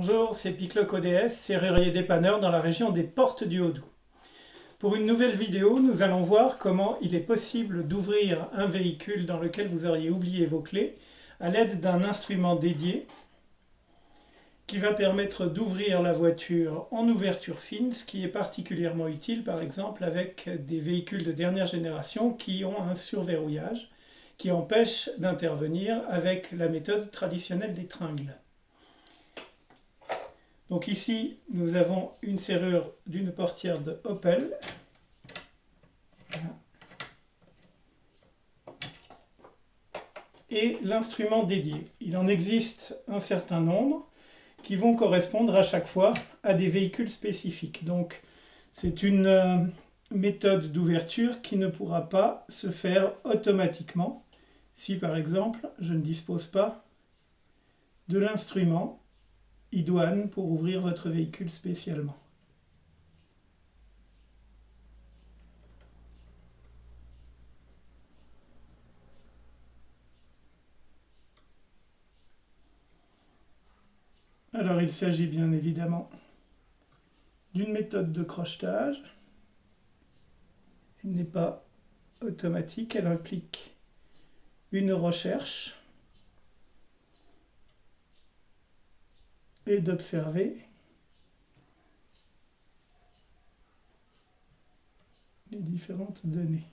Bonjour, c'est Picloc ODS, serrurier dépanneur dans la région des Portes du Haut-Doubs. Pour une nouvelle vidéo, nous allons voir comment il est possible d'ouvrir un véhicule dans lequel vous auriez oublié vos clés à l'aide d'un instrument dédié qui va permettre d'ouvrir la voiture en ouverture fine, ce qui est particulièrement utile par exemple avec des véhicules de dernière génération qui ont un surverrouillage qui empêche d'intervenir avec la méthode traditionnelle des tringles. Donc ici, nous avons une serrure d'une portière de Opel. Et l'instrument dédié. Il en existe un certain nombre qui vont correspondre à chaque fois à des véhicules spécifiques. Donc c'est une méthode d'ouverture qui ne pourra pas se faire automatiquement si par exemple je ne dispose pas de l'instrument idoine pour ouvrir votre véhicule spécialement. Alors il s'agit bien évidemment d'une méthode de crochetage. Elle n'est pas automatique, elle implique une recherche et d'observer les différentes données.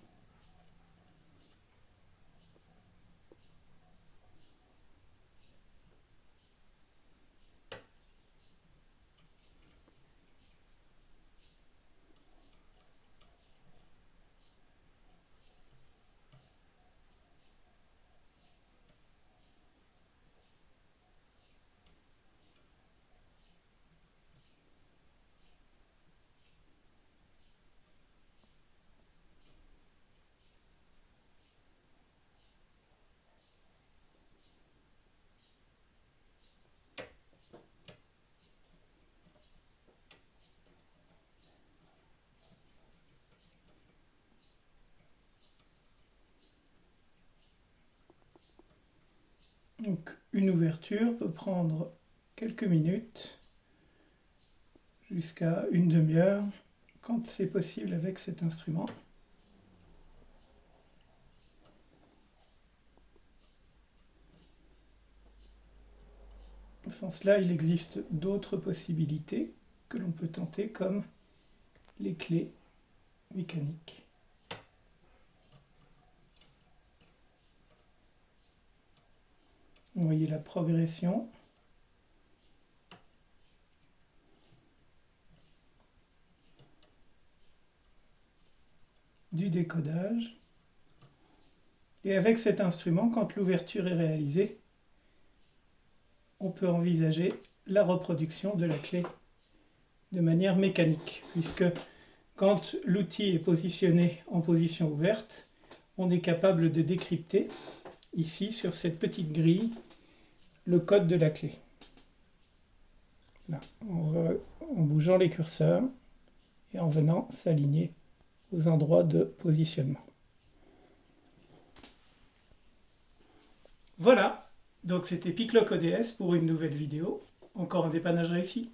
Donc une ouverture peut prendre quelques minutes jusqu'à une demi-heure quand c'est possible avec cet instrument. Sans cela, il existe d'autres possibilités que l'on peut tenter comme les clés mécaniques. Vous voyez la progression. Du décodage. Et avec cet instrument, quand l'ouverture est réalisée, on peut envisager la reproduction de la clé de manière mécanique, puisque quand l'outil est positionné en position ouverte, on est capable de décrypter, ici sur cette petite grille, le code de la clé. Là, en bougeant les curseurs et en venant s'aligner aux endroits de positionnement. Voilà, donc c'était Picloc ODS pour une nouvelle vidéo. Encore un dépannage réussi.